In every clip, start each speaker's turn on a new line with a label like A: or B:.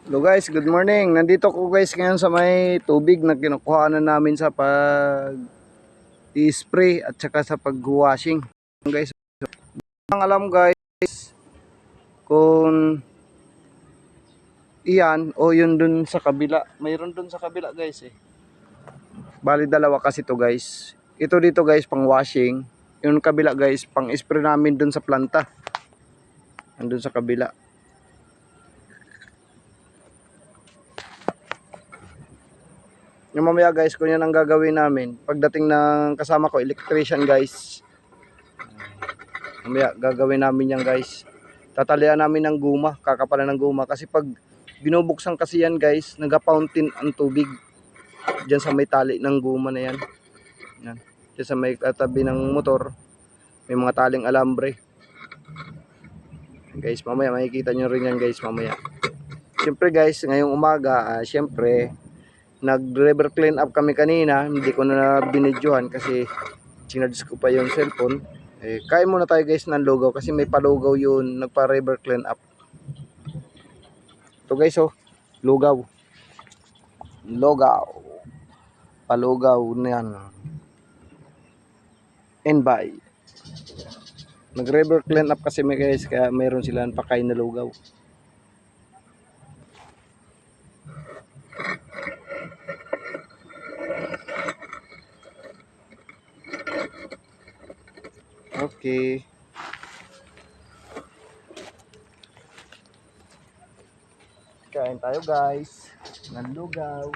A: Hello guys, good morning. Nandito ko guys ngayon sa may tubig na kinukuha namin sa pag-i-spray at saka sa pag-washing. Guys, ang alam guys kung iyan o yun dun sa kabila. Mayroon dun sa kabila guys eh. Bali dalawa kasi to guys. Ito dito guys pang washing. Yung kabila guys pang spray namin dun sa planta. Andun sa kabila. Yung mamaya guys kung yan ang gagawin namin. Pagdating ng kasama ko electrician guys. Mamaya gagawin namin yan guys. Tatalian namin ng guma, kakapalan ng guma. Kasi pag binubuksan kasi yan guys, nag-fountain ang tubig. Diyan sa may tali ng guma na yan. Yan. Diyan sa may katabi ng motor, may mga taling alambre. Guys, mamaya makikita nyo rin yan guys mamaya. Siyempre guys, ngayong umaga, siyempre, nag-river clean up kami kanina. Hindi ko na binidyohan kasi sinarge ko pa yung cellphone. Kain muna tayo guys ng lugaw kasi may palugaw yun, nagpa-river clean up. Ito guys oh, lugaw. Lugaw. Palugaw na yan. And by. Nag-river clean up kasi may guys, kaya mayroon silang pakain na lugaw. Okay. Kain tayo guys ng lugaw.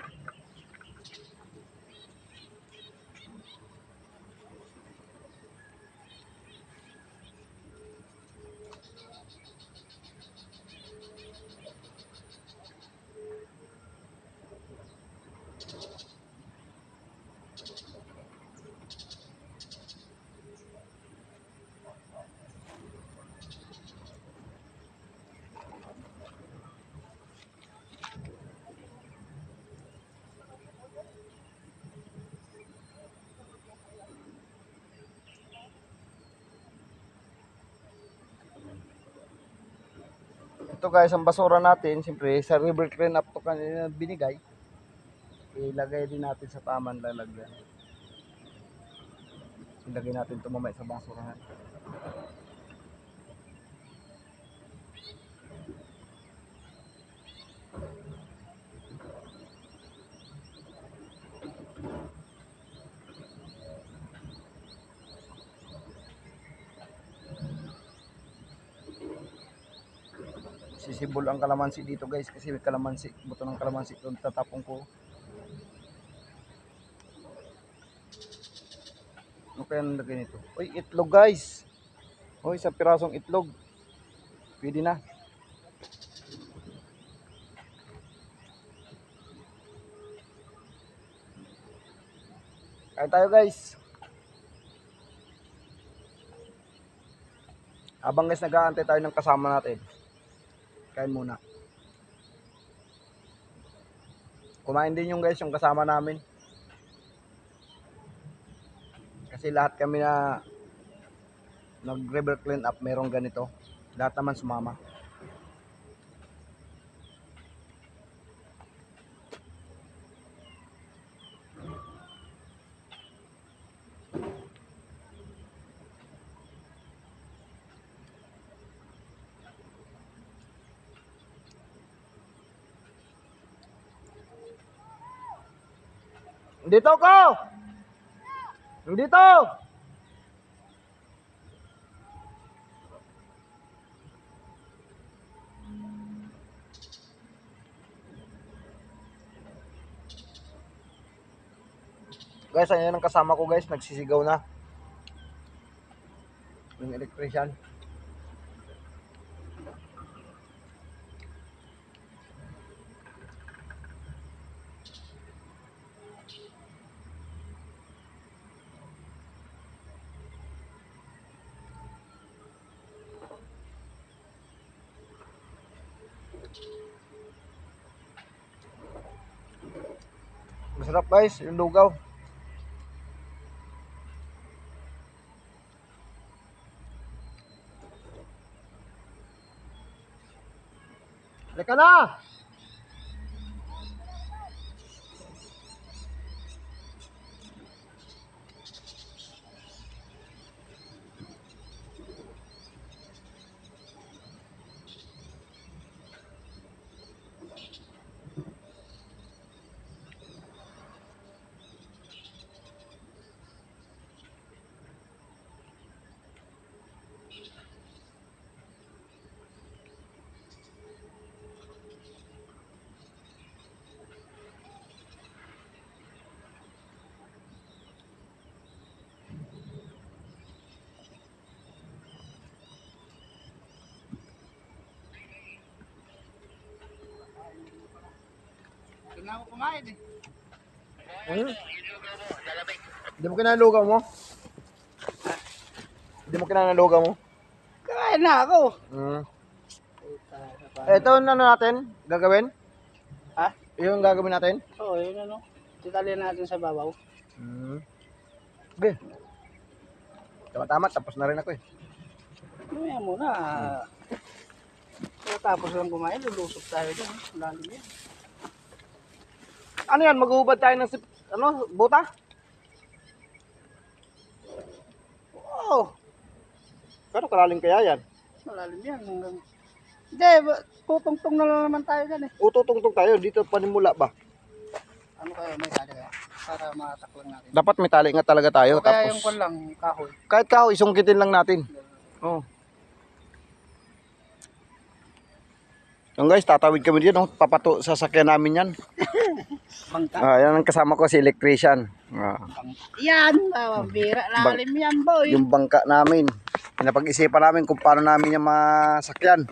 A: Ito guys, ang basura natin, siyempre sa river clean up to kanina binigay. Ilagay din natin sa tamang lalagyan. Ilagay natin ito mamaya sa basurahan. Sisibol ang kalamansi dito guys kasi may kalamansi, buto ng kalamansi doon tatapong ko. Ano kaya nalagay nito? Uy, itlog guys. Uy, sa pirasong itlog. Pwede na. Kain tayo guys. Habang guys nag-aantay tayo ng kasama natin. Kain muna. Kumain din yung guys yung kasama namin. Kasi lahat kami na nag-river clean up merong ganito. Lahat naman sumama. Dito ko! Dito! Guys, ayan ang kasama ko guys, nagsisigaw na. Yung electrician. Masarap guys, yung lugaw. Halika na!
B: Doon na ako kumain eh.
A: Hmm? Hindi mo kinanalugaw mo? Hindi mo kinanalugaw mo?
B: Kain na ako.
A: Hmm. Ito ano natin? Gagawin?
B: Ha?
A: Yung gagawin natin?
B: Oo, yun ano. Titalyan natin sa babaw.
A: Hmm. Okay. Tama-tama, tapos na rin ako eh.
B: Mamaya muna. Tapos lang kumain, lulusok tayo dyan. Lalim yan.
A: Ano yan? Maghuhubad tayo ng buta?
B: Oo.
A: Pero kalalim kaya yan?
B: Malalim yan. Hindi, tutungtong na lang naman tayo dyan eh.
A: Ututungtong tayo, dito panimula ba?
B: Ano kaya, may tali kaya? Para mataklang natin.
A: Dapat may tali nga talaga tayo.
B: O kaya
A: Tapos,
B: yung kwan lang, kahoy.
A: kahit kahoy, isungkitin lang natin. Oh. Yung guys, tatawid kami dyan, oh. Papato sa sakyan namin yan.
B: Bangka.
A: Yan ang kasama ko, si electrician.
B: Yan, bira. Lalim yan, boy.
A: Yung bangka namin. Pinapag-isipan namin kung paano namin yung masakyan.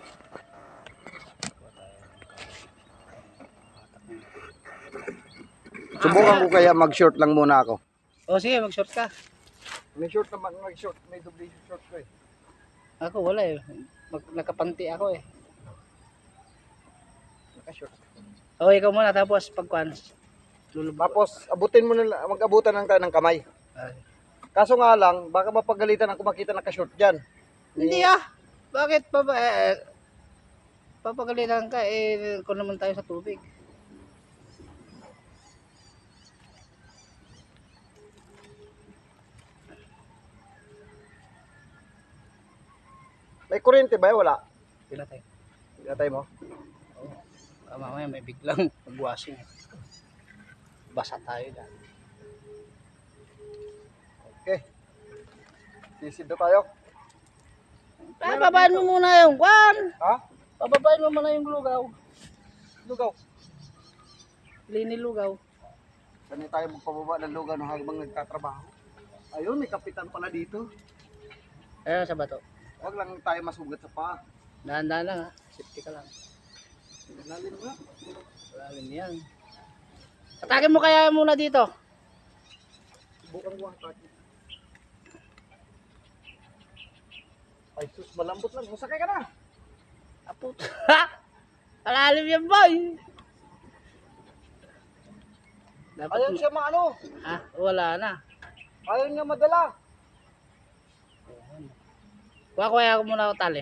A: Subukan ko kaya mag-short lang muna ako.
B: O sige, mag-short ka.
A: May short naman, mag-short. May double short ko eh.
B: Ako wala eh. Nakapanti ako eh.
A: Naka-short.
B: O ikaw muna tapos pagkuhan.
A: Tapos abutin mo na, mag-abutan lang tayo ng kamay. Kaso nga lang, baka mapagalitan ako makita naka-short dyan.
B: Hindi ah. Bakit pa ba papagalitan ka eh kung naman tayo sa tubig.
A: May kuryente ba? Wala.
B: Pinatay.
A: Pinatay mo?
B: Mamaya may biglang mag-washing. Basa tayo dyan.
A: Okay. Sisid na tayo.
B: Pababain mo muna yung kwan.
A: Ha?
B: Pababain mo muna yung lugaw.
A: Lugaw.
B: Lini lugaw.
A: Saan tayo magpababa ng lugaw habang nagtatrabaho? Ayun, may kapitan pala dito.
B: Ayun sa bato.
A: Huwag lang tayo masugat sa paa.
B: Dahan-dahan lang ha. Safety ka lang.
A: Lalim nga.
B: Lalim yan. Atakin mo kaya muna dito.
A: Subukan ko ang pati. Ay sus, malambot lang. Masakay ka na.
B: Apot. Malalim yan boy. Dapat
A: Ayaw siya maano.
B: Ha? Wala na.
A: Ayaw niya madala.
B: Kuha kaya ako muna ako tali.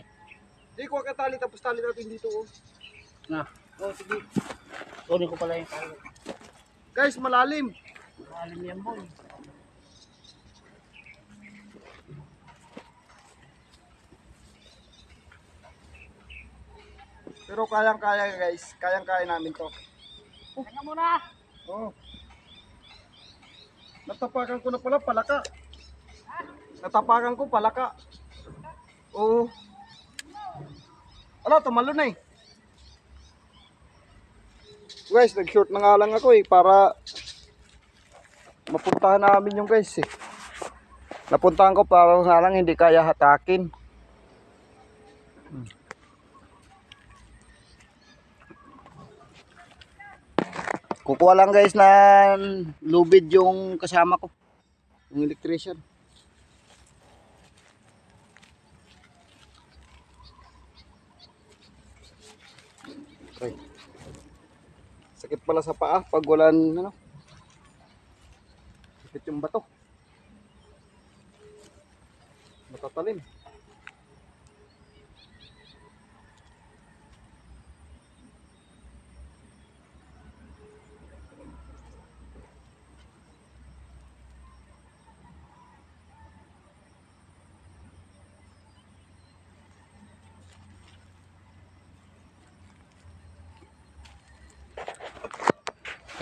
A: Di ko katali tapos tali natin dito. Oh.
B: Na.
A: Oh, sige.
B: Kunin ko pala yung tali.
A: Guys, malalim.
B: Malalim yan boy.
A: Pero kayang-kaya guys. Kayang-kaya namin to.
B: Teka muna.
A: Oh. Natapakan ko na pala palaka. Natapakan ko palaka. Oo. Ala, tumalo na eh. Guys, nag-short na nga lang ako eh para mapuntahan namin yung guys eh. Napuntahan ko para nga lang hindi kaya hatakin. Kukuha lang guys na lubid yung kasama ko. Yung electrician. Okay. Sakit pala sa paa pag walang ano. Sakit yung bato. Matatalim.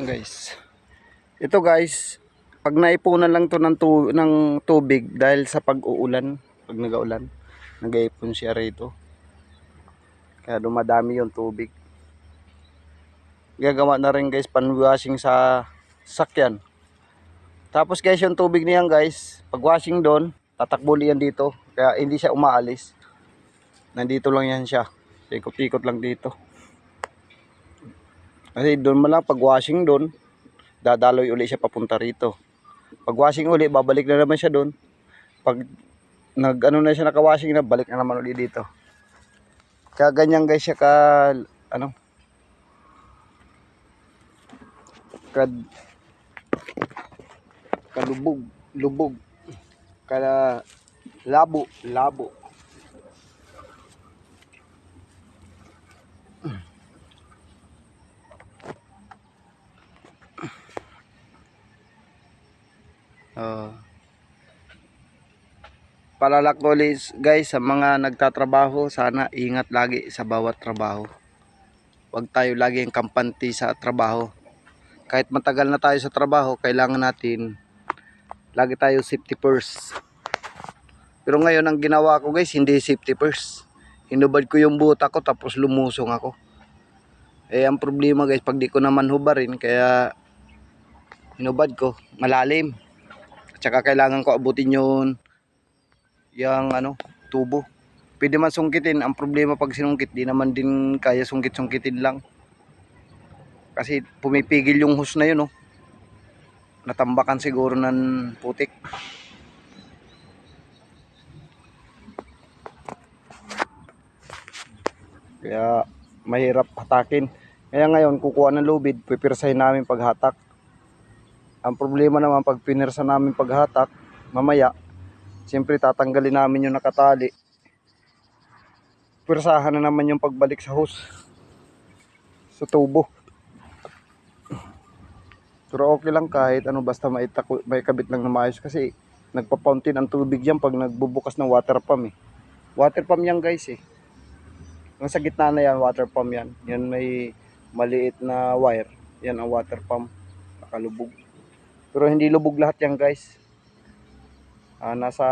A: Guys. Ito guys, pag naipunan lang to ng tubig dahil sa pag-uulan, pag nag-aulan, nag-iipon siya rito. Kaya dumadami yung tubig. Gagawa na rin guys pan-washing sa sakyan. Tapos guys, yung tubig niyan guys, pag washing doon, tatakbuli yan dito. Kaya hindi siya umaalis. Nandito lang yan siya. Ikot-ikot lang dito. Kasi doon man lang, pag washing doon, dadaloy uli siya papunta rito. Pag washing uli, babalik na naman siya doon. Pag nag-ano na siya, naka-washing na, balik na naman uli dito. Kaya ganyan guys siya ano, ka, lubog, labo. Uh, Palalak ko ulit guys sa mga nagtatrabaho, sana ingat lagi sa bawat trabaho. Huwag tayo laging kampante sa trabaho. Kahit matagal na tayo sa trabaho, kailangan natin lagi tayo safety first. Pero ngayon ang ginawa ko guys, hindi safety first. Hinubad ko yung buta ko tapos lumusong ako. Eh ang problema guys, pag di ko naman hubarin, kaya hinubad ko, malalim. At saka kailangan ko abutin yung ano, tubo. Pwede man sungkitin, ang problema pag sinungkit, di naman din kaya sungkit-sungkitin lang. Kasi pumipigil yung hose na yun, oh. Natambakan siguro ng putik. Kaya mahirap hatakin. Kaya ngayon kukuha ng lubid, pipirsahin namin paghatak. Ang problema naman pag pinirsa namin paghatak, mamaya siyempre tatanggalin namin yung nakatali. Pirsahan na naman yung pagbalik sa hose, sa tubo. Pero okay lang kahit ano, basta may kabit lang na maayos, kasi nagpa-fountain ang tubig yan pag nagbubukas ng water pump eh. Water pump yan guys eh. Nasa gitna na yan, water pump yan. Yan may maliit na wire. Yan ang water pump. Nakalubog. Pero hindi lubog lahat yan guys. Nasa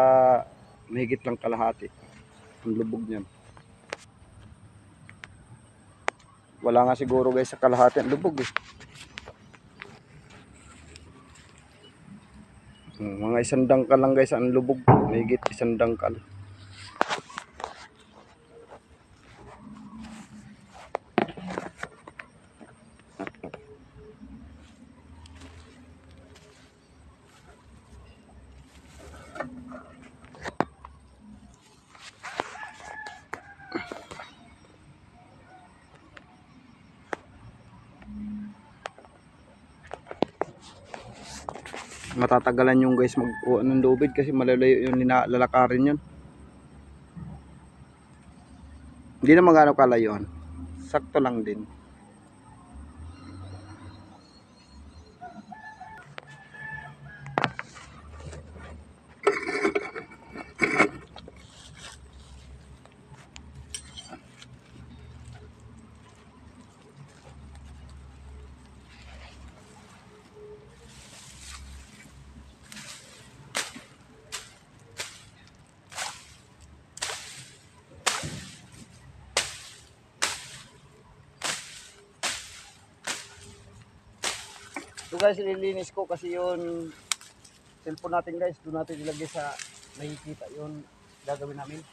A: mahigit lang kalahati. Ang lubog niyan. Wala nga siguro guys sa kalahati ang lubog eh. Mga isang dangkal lang guys ang lubog. Mahigit isang dangkal. Matatagalan yung guys magkuha ng lubid kasi malalayo yung lalakarin yun. Hindi na magano kalayuan. Sakto lang din. So guys, ililinis ko kasi yung cellphone natin guys, doon natin ilagay sa nakikita yung gagawin namin.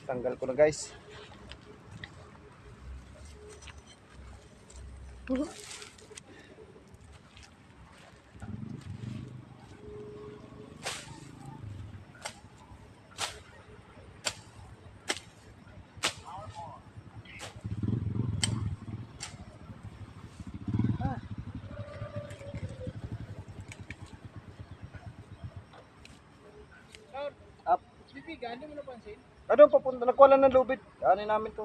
A: Tanggal ko na guys. Up.
B: Bibigan, hindi mo napansin?
A: Ano papunta? Nakuha lang ng lubid. Ano namin to?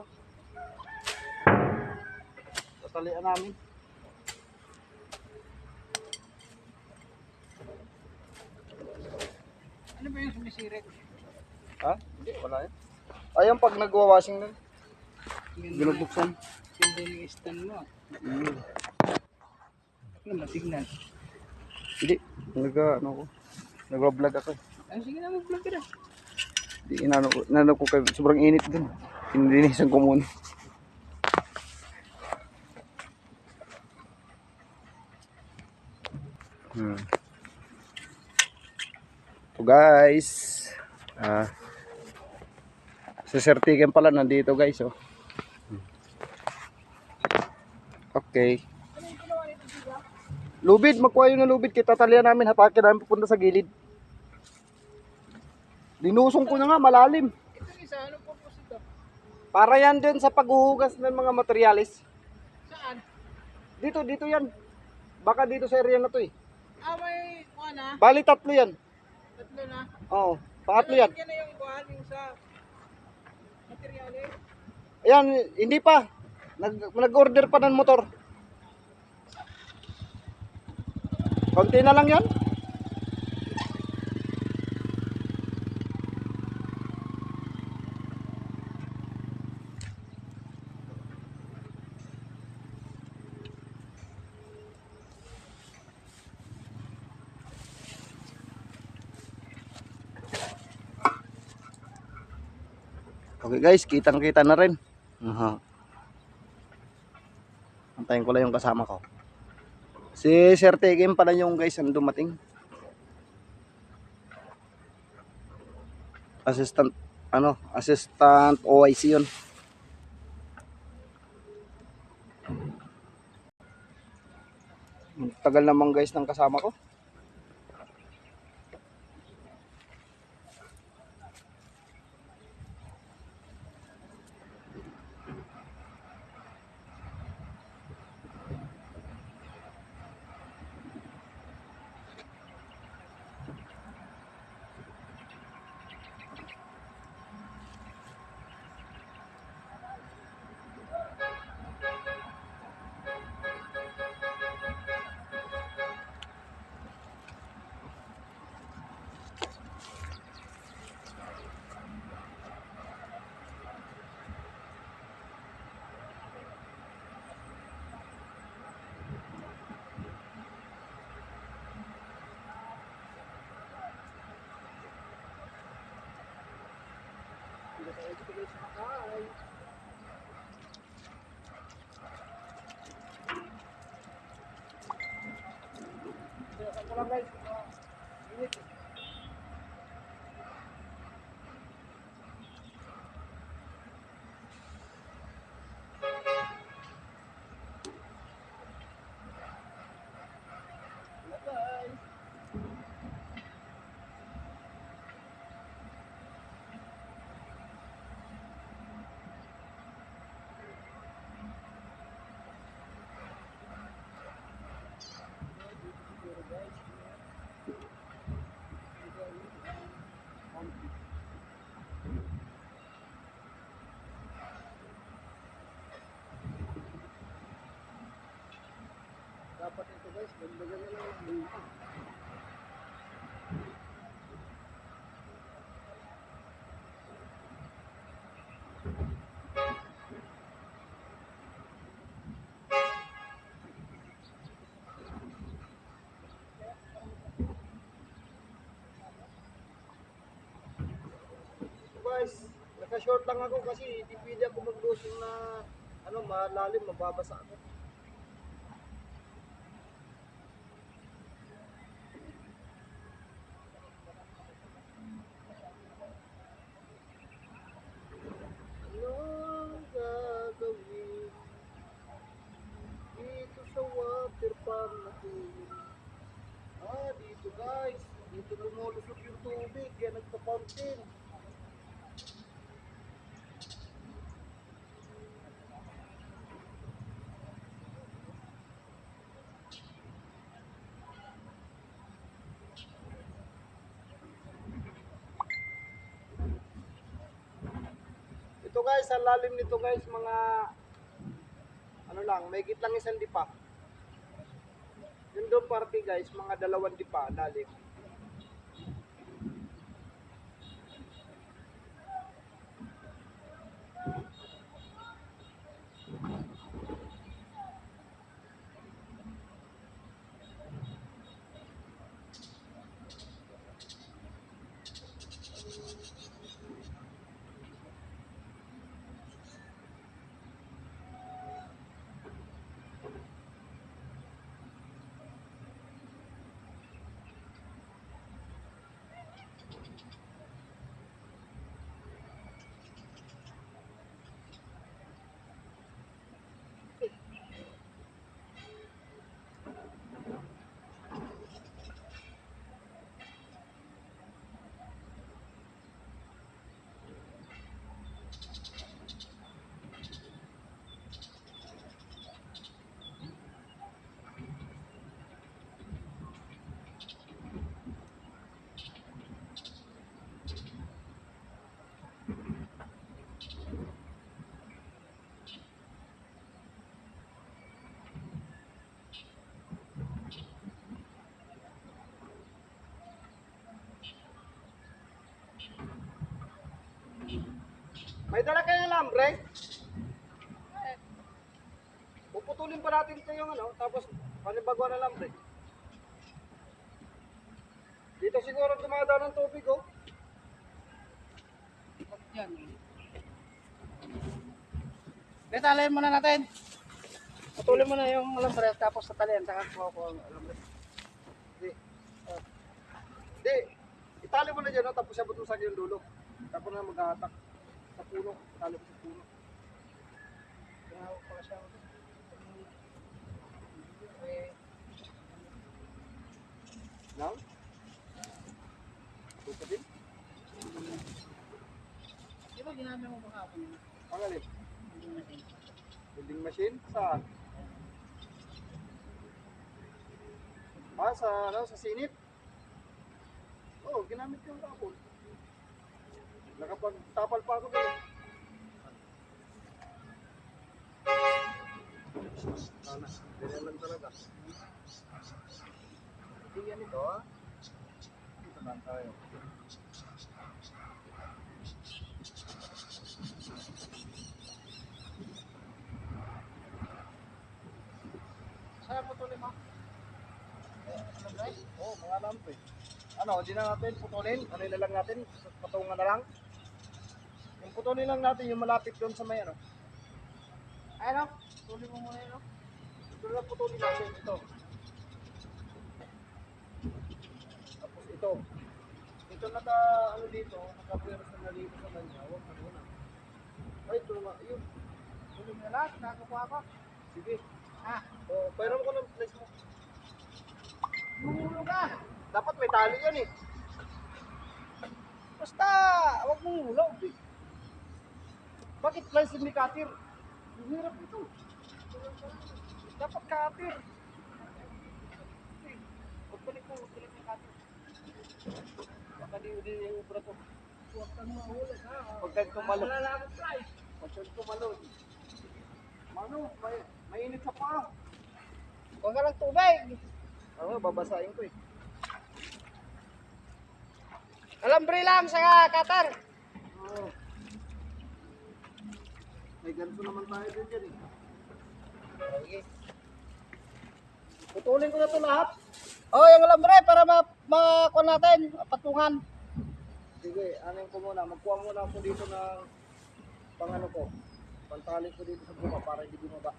A: Tatalian namin.
B: Ano ba yung sumisirik?
A: Ha? Hindi, wala yan. Ayun pag nagwa-washing nun.
B: Ganda,
A: Binubuksan.
B: ganda yung stand mo. Ano matignan?
A: Hindi. Ano ko. Nagwa-vlog ako.
B: Ay, sige na, mag-vlog ka na.
A: Hindi, inano ko kayo. Sobrang init dun. Pinilinisan ko muna. So guys. Si Sir Tiken pala nandito guys. Oh. Okay. Lubid, magkuha yun ng lubid. Kita talian namin. Hatakin namin pupunta sa gilid. Linusong ko na nga, malalim.
B: Ito isa, anong purpose ito?
A: Para yan din sa paghuhugas ng mga materialis.
B: Saan?
A: Dito yan. Baka dito sa area na to eh.
B: Ah, may kuha na?
A: Bali tatlo yan.
B: Tatlo na?
A: Oo, pangatlo yan.
B: Yan na yung kuha, yung sa materialis.
A: Ayan, hindi pa. Nag-order pa ng motor. Konti na lang yan. Okay guys, kitang-kita na rin. Antayin ko lang yung kasama ko. Si Sir Tekim pala yung guys ang dumating. Assistant OIC yun. Tagal naman guys ng kasama ko. Dapat ito guys, dagdagan na lang ng lima. Guys, naka-short lang ako kasi hindi pwede ako mag-loosing na malalim, mababasa ako. Anong gagawin dito sa water park na to? Dito guys, dito lumulusok yung tubig, kaya nagpa-fountain. Ito guys, ang lalim nito guys, mga may lang isang dipa. Yung doon party guys, mga 2 dipa lalim. May dala kayong lambre? Puputulin pa natin ito yung ano, tapos panibagwa na lambre. Dito siguro dumadaan ng tubig, oh.
B: Yan. Detalihin muna natin. Putulin mo na yung alambre tapos tatalian saka kuha ko ang alambre.
A: Hindi. Hindi. Itali mo na dyan, no? Tapos sabot mo sa akin yung dulo. Tapos na mag-atak sa puno. Itali mo sa puno.
B: Tinawag pala siya.
A: Now? Buka din?
B: Di ba ginamit mo baka ako yun?
A: Ang alin? Building machine? Saan? Sa ano? Sa sinip? Oo, ginamit ko yung kapon. Nakapagtapal pa ako doon. Sana, ganyan lang talaga. Hindi yan ito, ha? Dito lang tayo.
B: Saan putulin mo? Alambre?
A: Oo, mga lampo eh. Ano, hindi na natin putulin. Ano na lang natin? Patungan na lang. Yung putulin lang natin yung malapit doon sa may ano.
B: Ano? Putulin mo muna yun, no?
A: Ito lang putulin natin. Ito. Tapos ito. Ito naka, ano dito, nakapweros na dito sa kanya. Huwag na muna. Ay, ito naman. Ayun.
B: Putulin mo na lahat, nakakuha ko.
A: Sige.
B: Ah,
A: O, pairam ko ng place mo.
B: mahulog ka.
A: Dapat may tali yan eh.
B: Basta, huwag mong hulog.
A: Bakit place ni Katir?
B: Ang hirap ito.
A: Dapat Katir.
B: Huwag balik mo kato.
A: Baka di yung ubra to.
B: Huwag kang mahulog, ha?
A: Huwag kang tumalon.
B: Wala na akong price.
A: Huwag kang tumalon. Mano, mainit sa paa.
B: Huwag ka ng tubig.
A: Oo, babasahin ko eh.
B: Alambre lang sa katar.
A: Oo. May ganito naman tayo din dyan eh.
B: Okay.
A: Putulin ko na ito lahat.
B: Oh, yung alambre para makuha natin, patungan.
A: Sige, anin ko muna. Magkuha muna ako dito ng pangano ko. Pantali ko dito sa buka para hindi bumaba.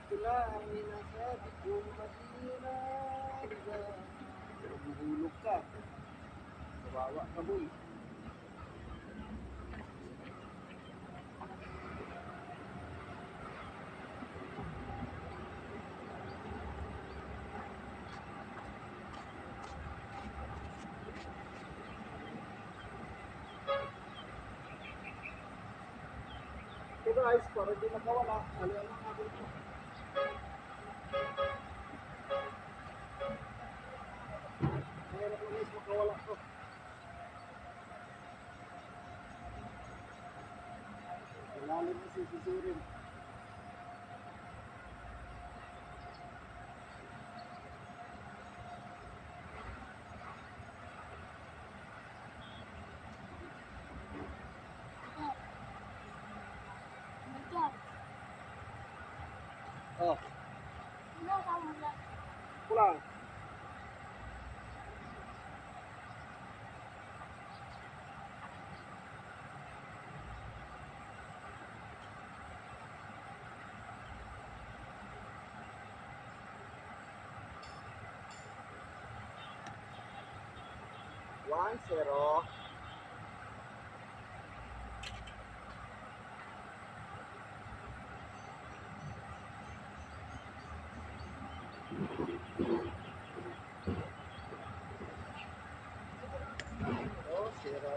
A: Ito na ang minasabi kong matira. Mahulog ka. Kawawa ka boy. Ito guys, para hindi makawala. Alihan lang natin ito. Mahirap lang guys makawala ito. Ilalim mo sisisirin. Oh, pulang. One, zero. Oh, zero.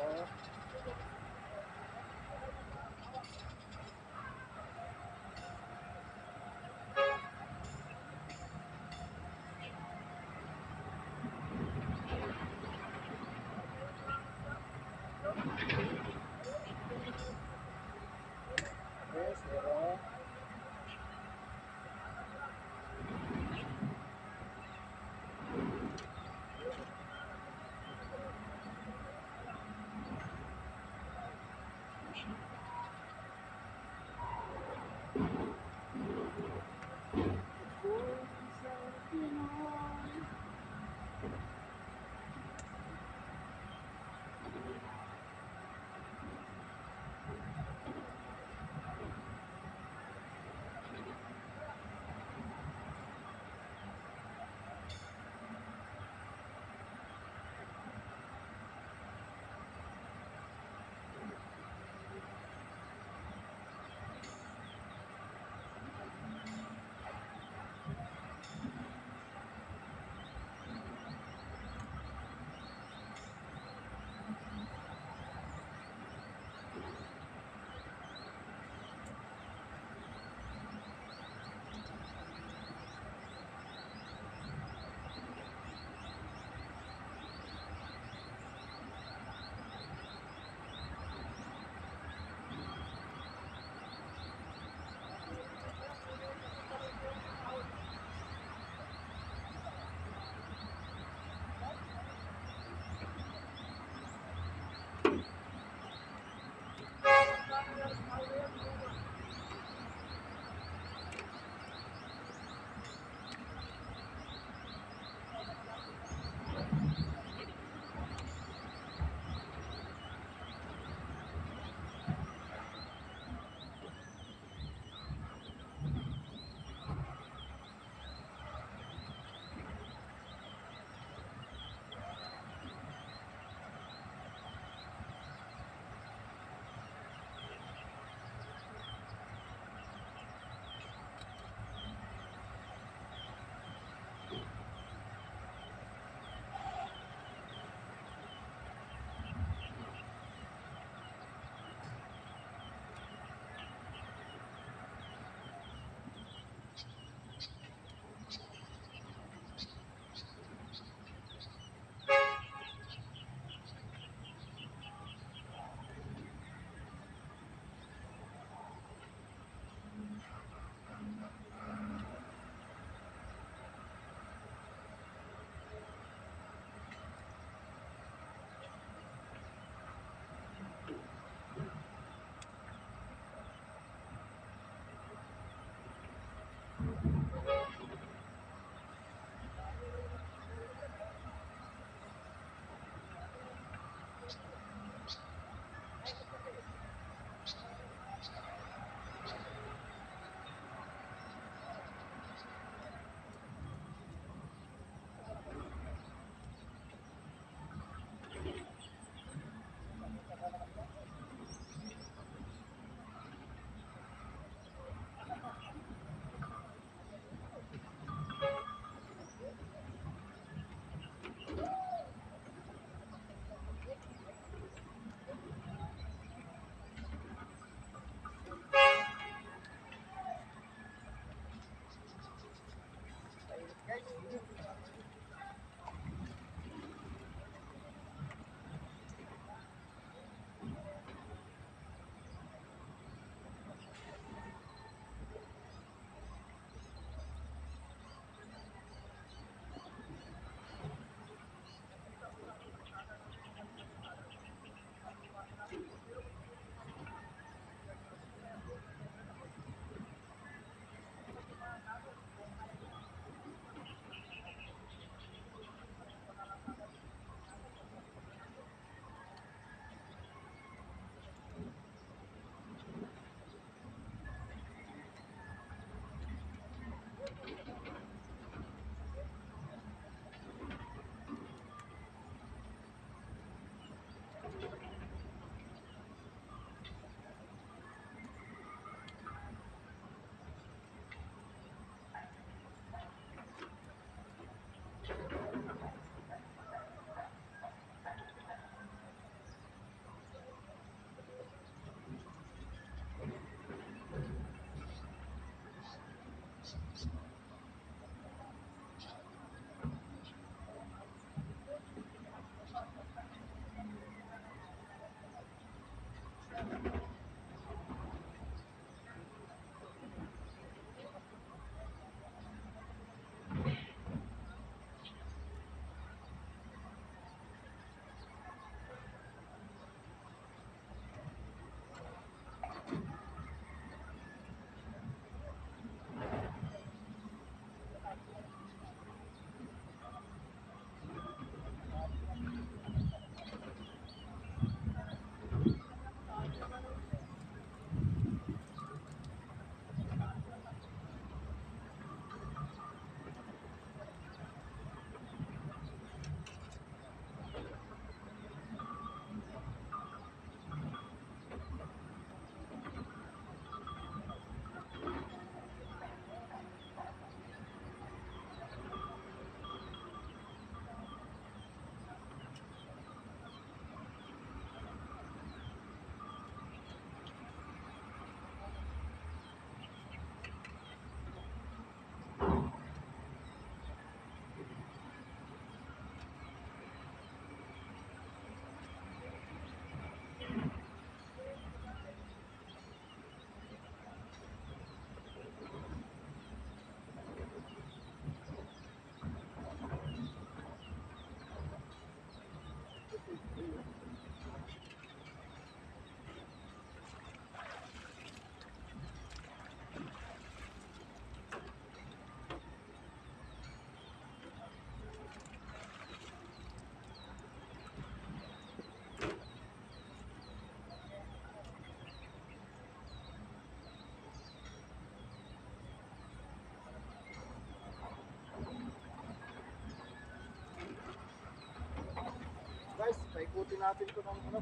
A: Paikutin natin ito ng ano.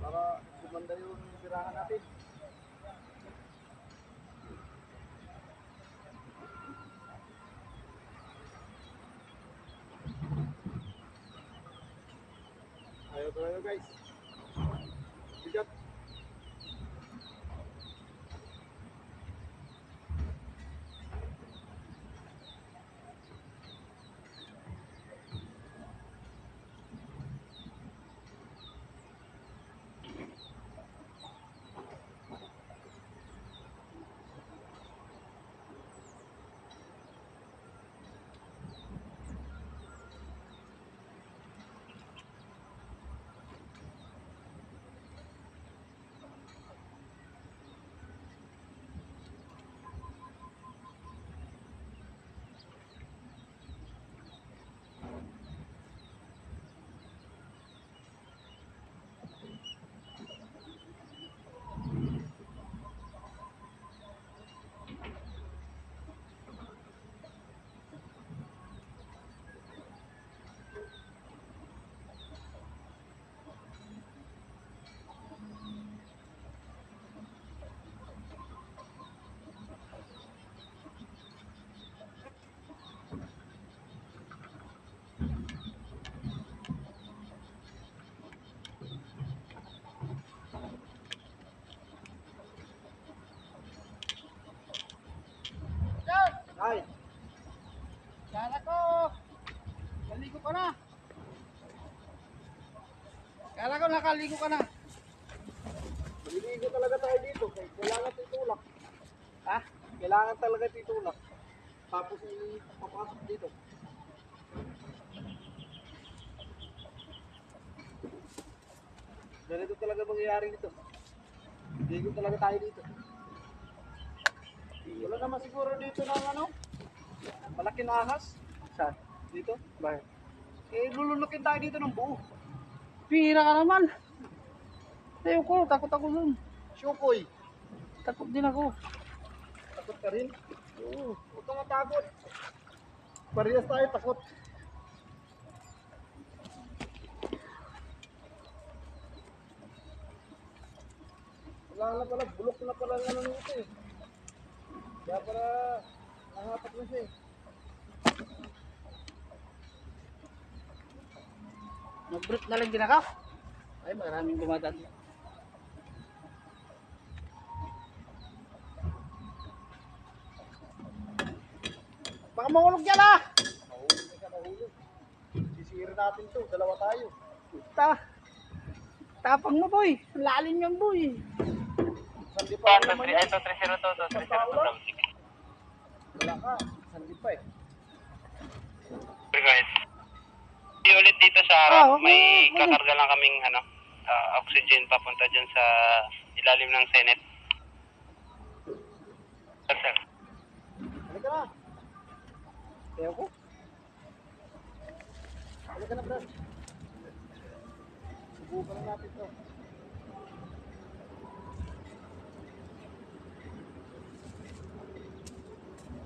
A: Para gumanda yung tirahan natin. Ayaw tayo guys. Bigat. Ay,
B: Kala ko, naligo ka na. Kala ko nakaligo ka na.
A: maliligo talaga tayo dito. Kailangan titulak.
B: Ha?
A: Kailangan talaga titulak. Tapos papasok dito. Ganito talaga mangyayari dito. Ligo talaga tayo dito. Wala naman siguro dito ng ano, malaking ahas.
B: Saan?
A: Dito.
B: Bakit?
A: Eh, lulunukin tayo dito ng buo.
B: Pira ka naman. Tayo ko, takot ako dun.
A: Syukoy.
B: Takot din ako.
A: Takot ka rin? Oo. Huwag ka matakot. Parehas tayo takot. Wala na pala, bulok na pala ng ano nito eh. Kaya para nahatak na siya eh.
B: Mag-brief na lang din ako. Ay, maraming dumadaan. Baka mahulog yan ah!
A: Nahulog na siya, nahulog. Sisirin natin to, dalawa tayo.
B: Tapang mo boy. Lalim yan boy.
A: Sandi pa rin naman yan. Wala ka, sandi pa eh.
C: Guys, ulit dito sa harap,
B: Ah, okay.
C: may kakarga lang kaming oxygen papunta dyan sa ilalim ng Senate. Sir.
A: Halika na. Kaya ko. Halika na, Brad. Subukan na natin to.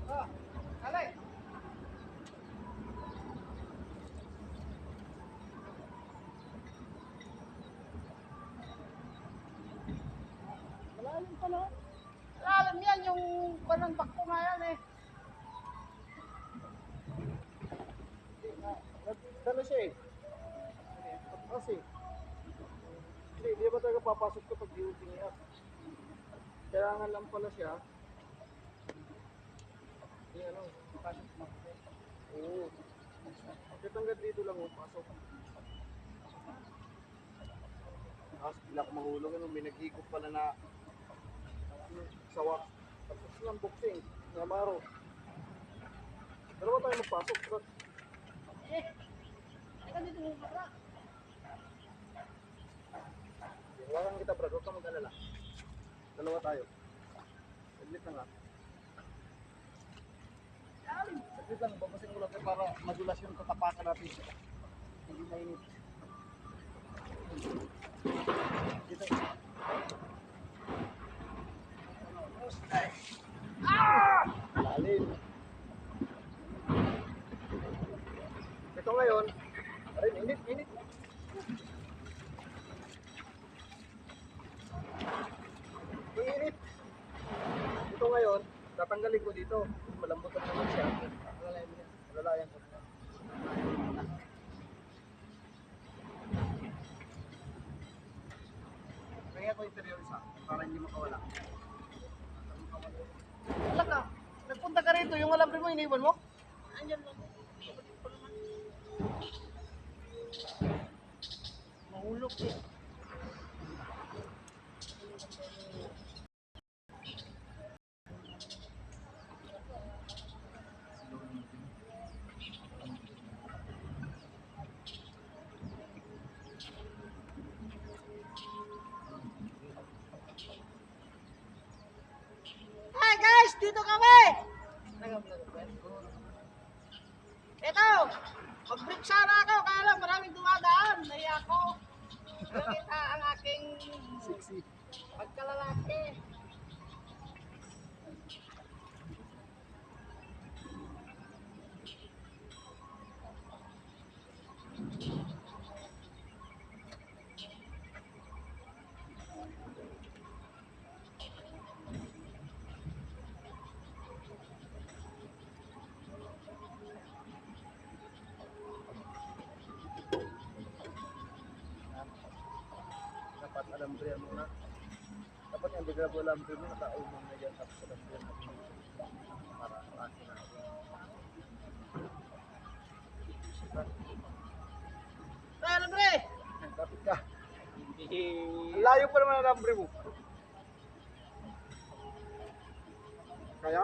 B: Ah, alay. Malalim pala. Malalim yan yung parang bakto nga yan eh.
A: Ano siya eh? Kasi, hindi ba talaga papasok ko pag di up? Kailangan lang pala siya. Yung ano, pasok mo. Oo. Kasi hanggang dito lang yung pasok. Tapos bigla ko mahulog, ano, may nag-hikop pala na sawa. Tapos lang boxing, namaro. Dalawa tayo magpasok, bro.
B: Ikaw dito mo ba?
A: Iwanan kita, bro. Huwag ka mag-alala. Dalawa tayo. Saglit lang ha. Saglit lang. Babasin ko lang tayo para madulas yung katapakan natin. Hindi mainit. Dito. Lalim. Ito ngayon, Aray, init, init. Ang init. Ito ngayon, tatanggalin ko dito. Malambot na naman siya. Malalayan ko. Kaya ko interior isa para hindi makawala.
B: Alam na, nagpunta ka rito, yung alambre mo, iniwan mo? Andyan mo. Mahulog eh. Hi guys, dito kami! Ito, mag-break sana ako, kaya lang maraming dumadaan. Naya ako. Nakita ang aking
A: Sexy.
B: pagkalalaki.
A: Dapat alambre muna. Dapat yung bigla ko alambre mo, nakaumang na yan. Tapos alambre natin. Para akin na.
B: Ay, alambre!
A: Dapat ka. Layo pa naman ang alambre mo. Kaya?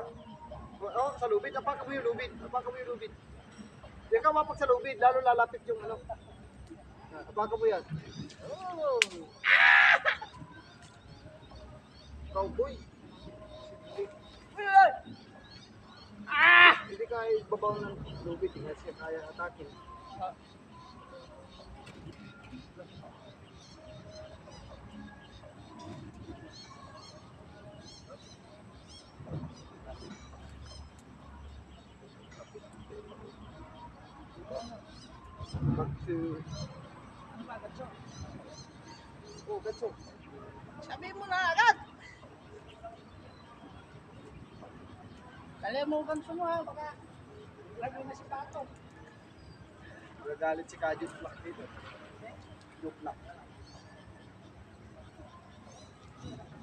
A: Oh, sa lubid. Apakan mo yung lubid. Apakan mo yung lubid. Hindi ka mapag sa lubid. Lalo lalapit yung ano. Apakan mo yan. Oh! Cowboy. Hindi ka ibabaw ng lubid. Hindi siya kaya atakin. Back to... Oh, gatso.
B: Sabi mo na agad! Dali mo ang ganso mo ha, baka lagay na si Pato.
A: Nagagalit si Kajus Black dito. Joke lang.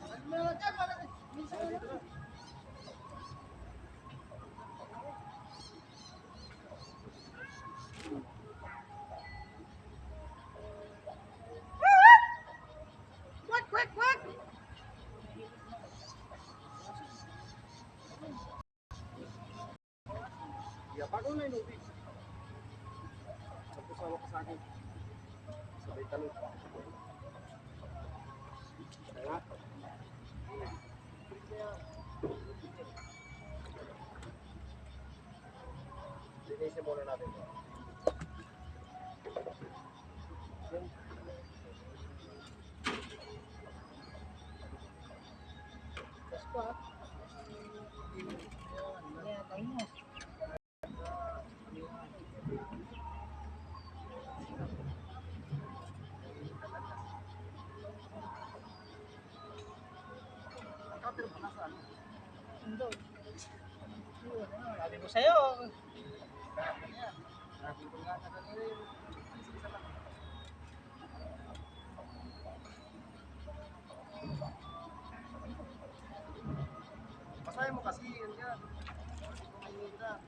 B: Ano mo na dyan, para minsan na. Kwak, kwak, kwak!
A: Iyapakan na yung lubid. Tapos hawak ka sa akin. Sabay talot. Kaya? Linisin muna natin.
B: Ayan, tayo mo. Doon. Sabi ko sa'yo.
A: Pasahin mo kasi yan yan. Mahirap.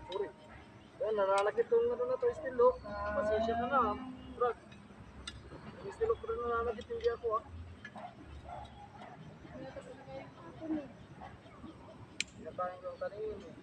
A: Sorry. Yan, nananakit yung ano na to, still look. Pasensya ka na, Brad. Yung still look, pero nananakit hindi ako, ah. Pinatayin ko ang tanin, eh.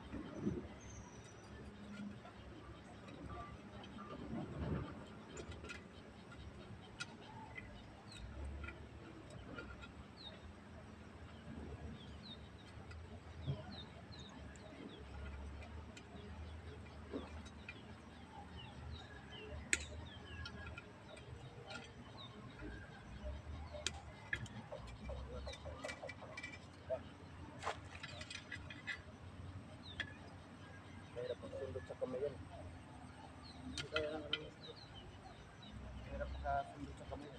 A: kamay yan. Hindi kaya lang ano. Hirap sa sundot sa kamay.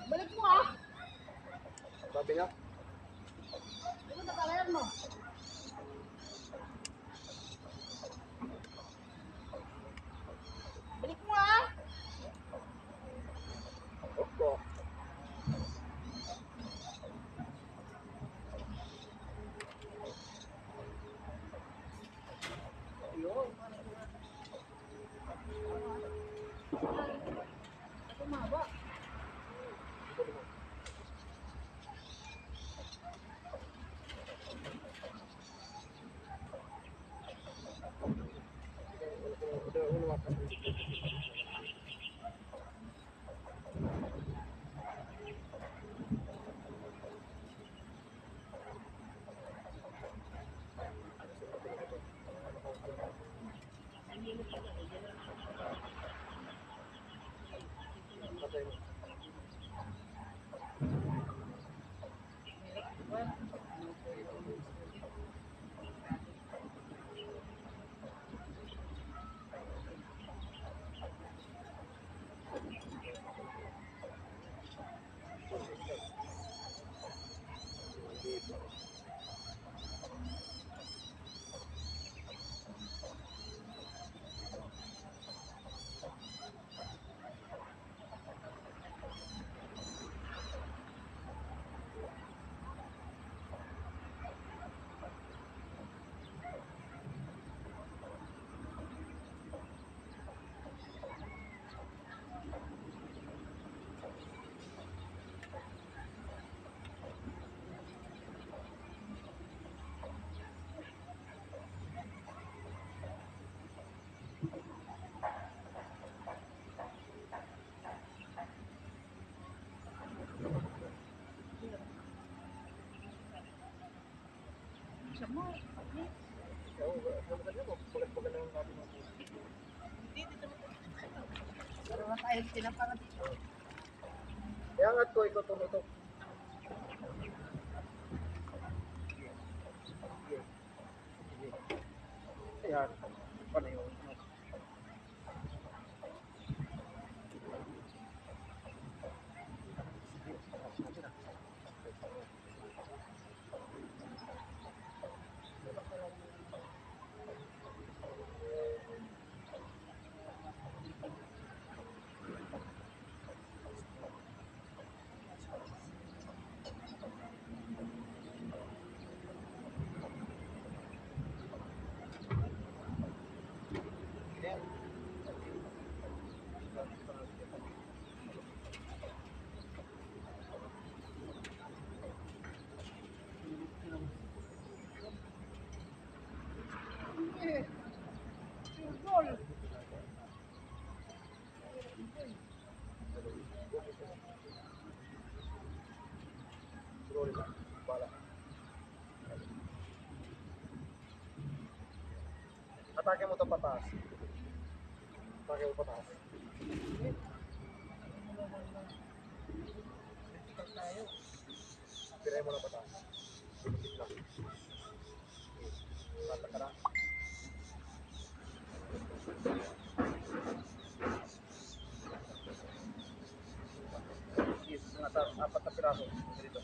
B: Balik mo ah!
A: Sabi niya,
B: Ano na kalayan mo? Balik mo ah!
A: opo.
B: Ayun. Tumaba. Pero na tayo pinapara dito.
A: Iangat ko, ikaw tumutok. Ayan. Paano yun? Atake mo ito pataas. Atake mo pataas. Tiray mo na pataas. Dikit lang. Tata ka na. Yes, apat na piraso. Dito.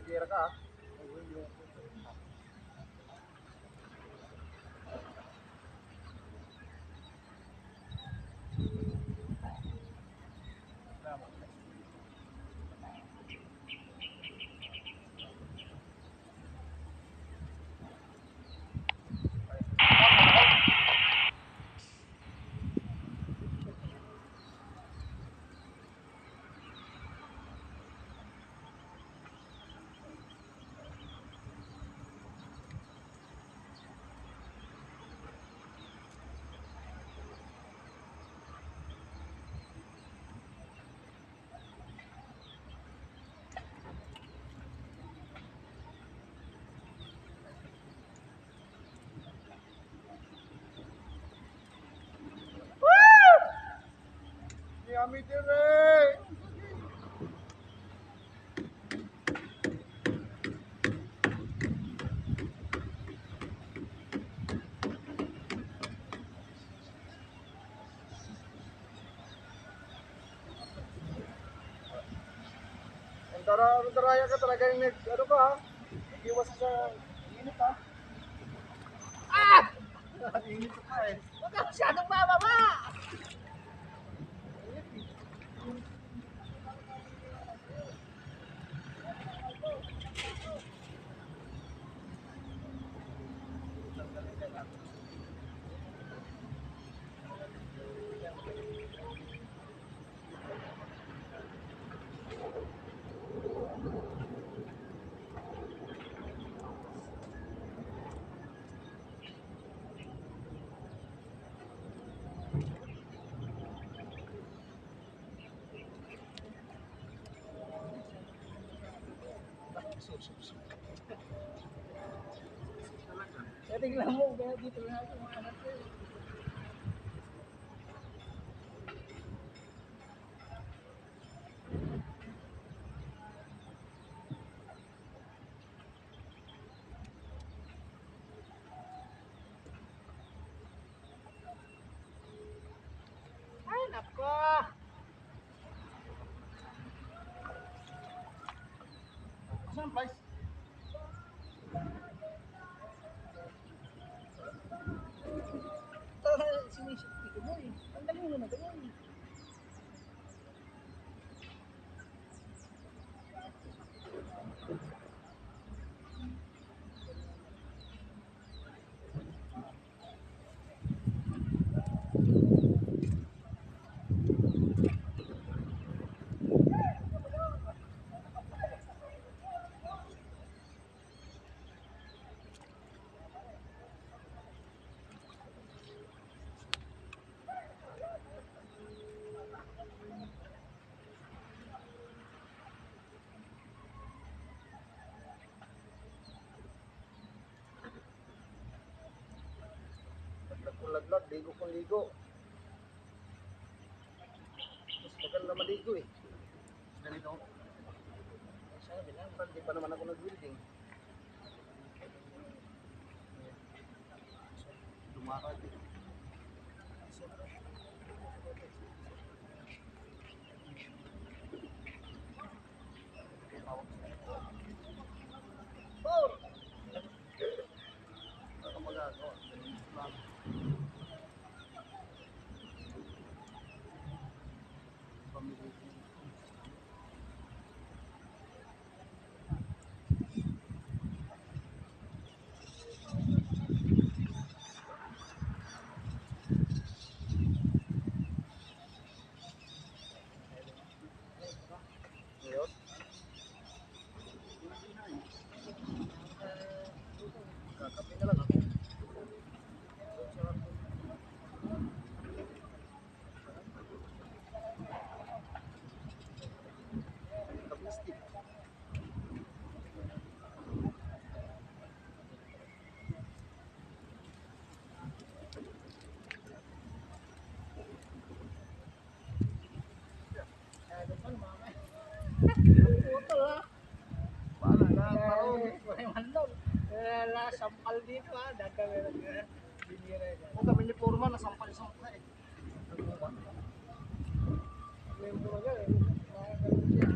A: Nagkira ka, Yummy dire! Ang daraya ka talaga yung ano ka ha? Nag-iwas sa init ha?
B: Ah!
A: Init ka pa eh.
B: Huwag ka masyadong bababa! Tingnan mo, kaya dito na ako mga anak ko. Ay, nako!
A: Saan place?
B: Sinisip ko mo eh. Ang galing mo na ganyan.
A: Laglag, ligo kung ligo. Mas magal na maligo eh. Ganito. Sabi lang, hindi pa naman ako nag-building. Lumakad eh.
B: Oh!
A: Ano magagawa? Ganun lang. Ngayon, kakape na lang ako. Kape stick.
B: Ano pa, mama? Puto ha?
A: Paano na? Paraon.
B: May manlog. Sampal dito ha. Dagkami lang. Binira yan.
A: Kung kami ni Purman, nasampal-sampal eh.
B: May mga ganun. Mga ganun siya.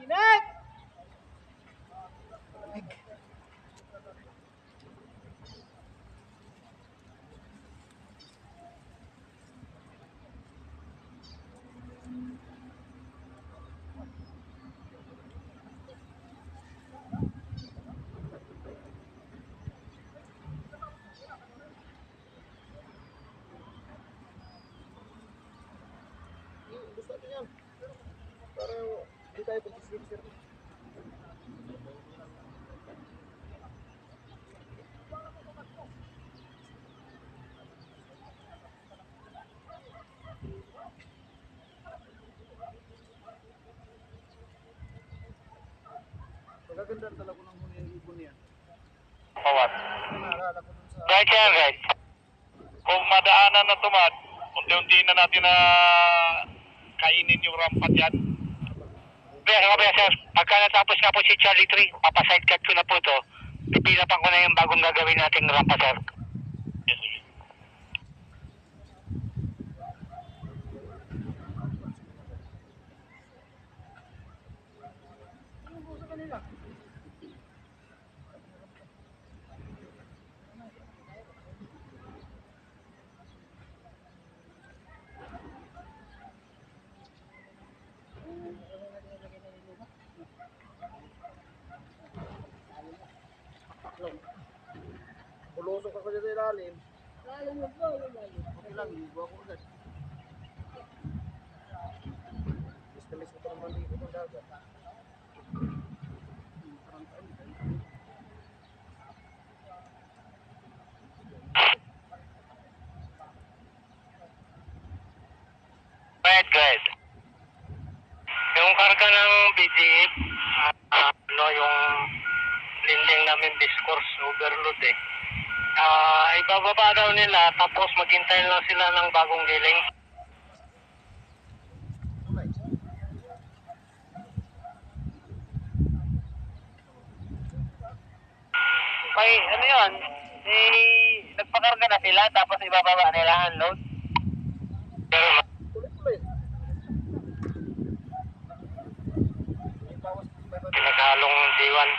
B: Init!
A: Gusto natin yan. Para hindi tayo pag-sleep, sir. Magaganda talaga ng huni yung ibon niya.
C: Pawat.
A: Naalala ko dun sa...
C: Right yan, right. Kung madaanan na tumad, unti-unti na natin na kainin yung rampat yan. Kaya sir, pagka natapos nga po si Charlie 3, papaside cut ko na po ito. Pipilapan ko na yung bagong gagawin nating rampa, sir. Yes, sir.
A: Bulusok ako dyan sa ilalim. Okay lang, ligo ako agad. Miss na miss ko pa naman ligo ng dagat.
C: Right, guys. Yung karga ng BGF, yung linding namin discourse overload eh. Ibababa daw nila tapos maghintay lang sila ng bagong giling. May ano yun? Nagpakarga na sila tapos ibababa nila ang load. Pero
A: Tuloy-tuloy.
C: pinaghalong D1.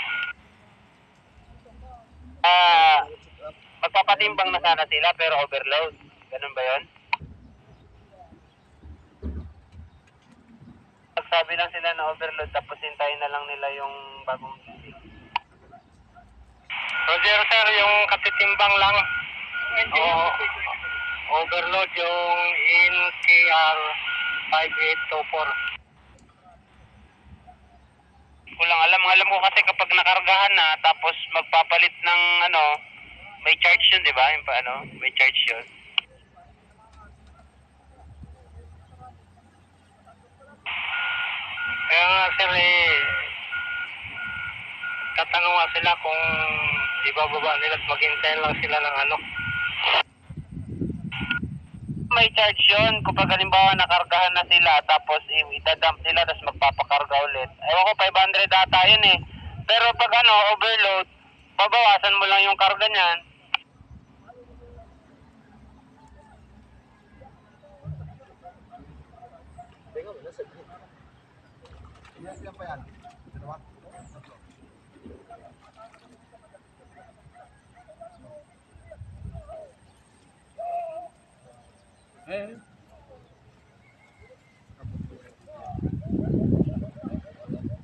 C: Magpapatimbang na sana sila pero overload. Ganun ba yun? Magsabi lang sila na overload tapos hintayin na lang nila yung bagong giling. Roger sir, yung katitimbang lang. Oo. Overload yung NKR 5824. Kulang alam ko kasi kapag nakargahan na tapos magpapalit ng ano, may charge yun, di ba? Yung pa ano, may charge yun. Kaya nga sir tatanong nga sila kung ibababa nila at maghintay lang sila ng ano. May charge yun. Kung halimbawa nakargahan na sila tapos itadump nila tapos magpapakarga ulit. Ewan ko 500 data yun eh. Pero pag ano, overload, babawasan mo lang yung karga niyan.
A: Tingnan mo, nasa grid. Ilan pa yan? Dalawa? Tatlo.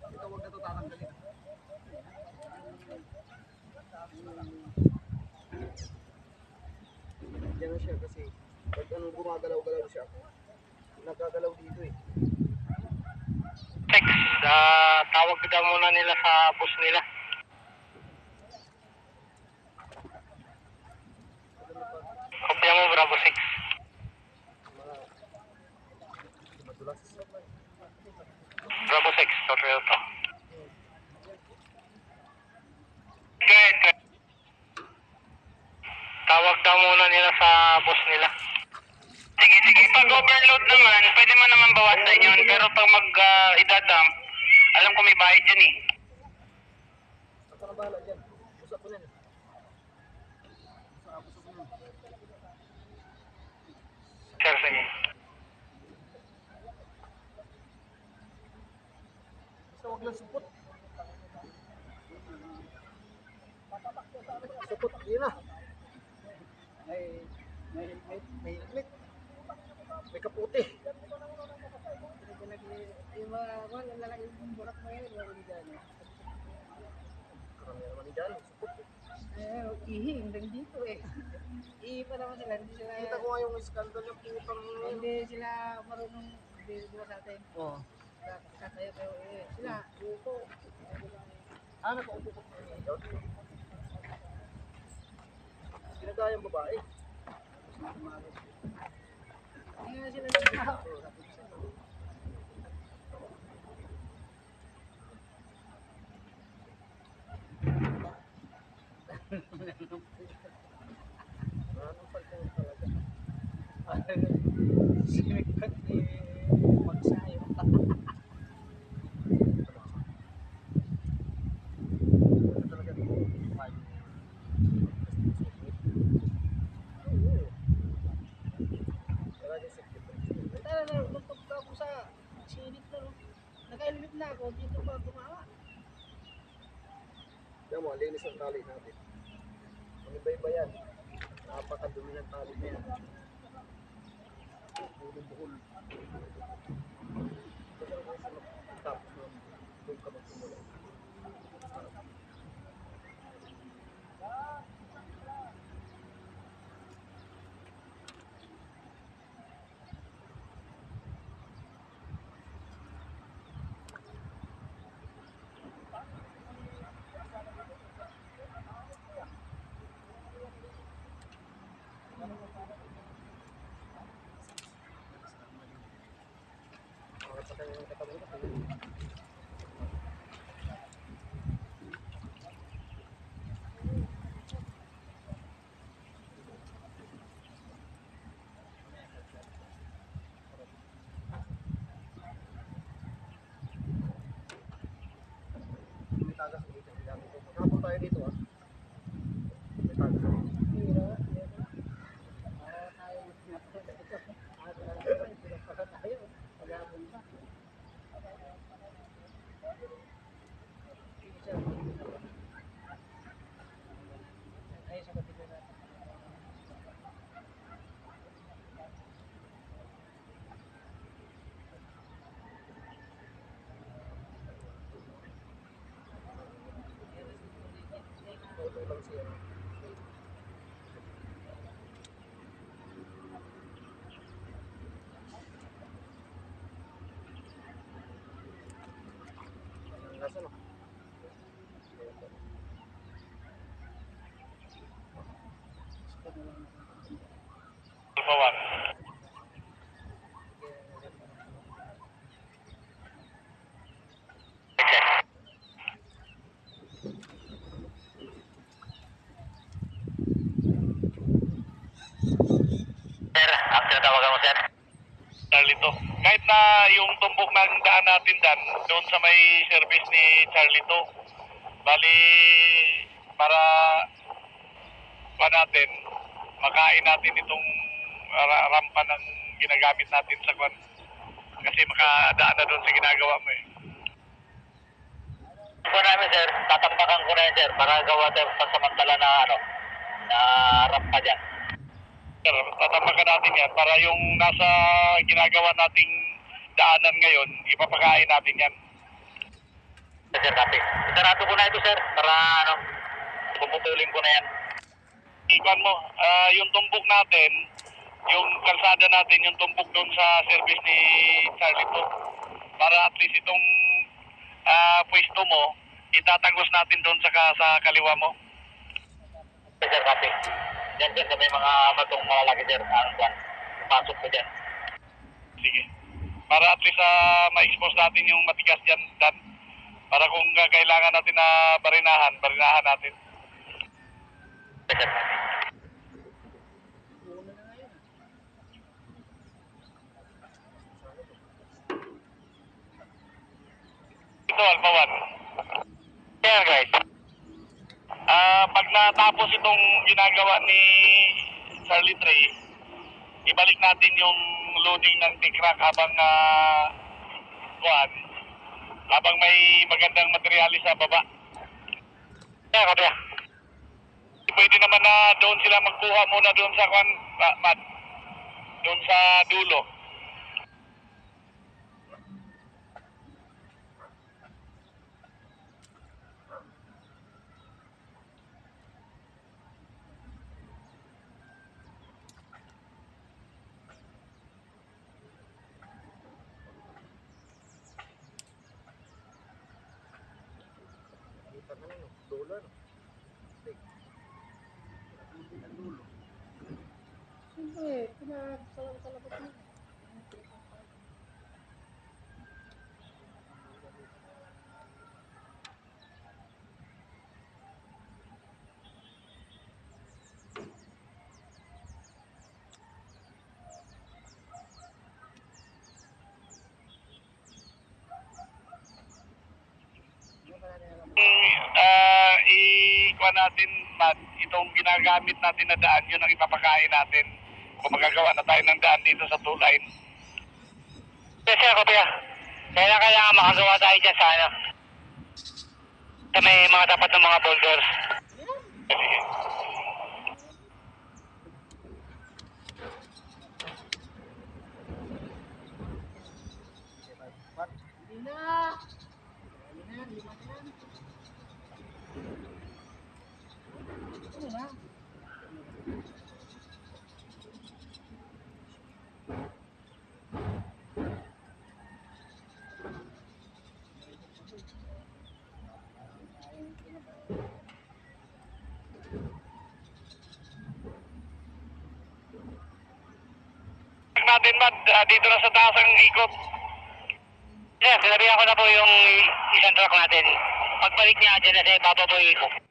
A: Ito huwag na ito tatanggalin. Diyan na siya kasi pag anong gumagalaw-galaw siya, nagagalaw dito eh.
C: Text, tawag daw muna nila sa bus nila. Kopya mo, Bravo 6.
A: Madulas.
C: Bravo 6, Torre sa boss nila. Sige, sige. Pag overload naman, pwede mo naman bawasan yun. Pero pag idadump, alam ko may bayad dyan eh.
A: Ako na bahala dyan. Usap ko na yan.
C: Sir, sige.
A: Basta huwag lang supot. Supot, yun na. May helmet. May kaputi.
B: Yung mga wala lalaki yung burak mo yun, wala dyan.
A: Karamihan naman dyan. Supot.
B: Ihi, hanggang dito eh. Ihi pa naman sila, hindi sila,
A: Kita ko nga yung skandal yung putang
B: hindi sila marunong bibigwa sa atin.
A: Oo.
B: Katayo kayo eh. Sila, upo.
A: Nakaupo ko. Ginagayang babae.
B: Hindi nga sila dito.
A: Anong pagkakas talaga? Sinikat ni Magsayo. Talaga
B: Tara na, nagtog ka ako sa sinit na no. Naka-helmet na ako, dito pa tumawa.
A: Yan mo, linis ang tali natin. Ang iba-iba yan. Napakadumi ng tali na yan. Buhol-buhol. Tapos doon ka magsimula. May tagas dito. Kapag tayo dito ah. May tagas. Ito lang siya. Nasa no?
C: Bawang. Sir, ang tinatawagan mo, sir? Charlito. Kahit na yung tumbok ng daan natin doon sa may service ni Charlito, bali, para pa natin, makain natin itong rampa ng ginagamit natin sa kwan. Kasi makadaan na doon sa ginagawa mo eh. Po namin, sir, tatambakan ko na yun, sir, para gawa tayo pansamantala na na rampa dyan. Sir, tatambakan natin yan para yung nasa ginagawa nating daanan ngayon, ipapakain natin yan. Sir, copy. Isarado ko na ito, sir, para puputulin ko na yan. Ikon mo, yung tumbok natin, yung kalsada natin, yung tumbok doon sa service ni Charlie po. Para at least itong pwesto mo, itatagos natin doon sa kaliwa mo. Sir, copy. Yan, sir, may mga batong malalaki, sir. Pasok ko dyan. Sige. Para at least ma-expose natin yung matigas dyan, Dan. Para kung kailangan natin na barinahan natin. Sir, dito, Alpha 1. Sir, guys. Pag natapos itong ginagawa ni Charlie 3, ibalik natin yung loading ng T-Crack habang may magandang materyales sa baba. Kaya, kapya. Pwede naman na doon sila magkuha muna doon sa Matt. Doon sa dulo.
B: Siyempre, pinagsalang talaga ito.
C: Ikuha natin, Matt, itong ginagamit natin na daan, yun ang ipapakain natin. Kung magagawa na tayo ng daan dito sa 2 line. Yes, sir, kapya. Kaya na kailangan makagawa tayo dyan sa ano. Sa may mga tapat ng mga boulders. Sige.
B: Hindi na. Hindi na, lima na yan. Ano na?
C: Natin, Matt, dito na sa taas ang ikot. Yes, sinabihan ko na po yung isang truck natin. Pagbalik niya dyan na sa ibaba po yung ikot.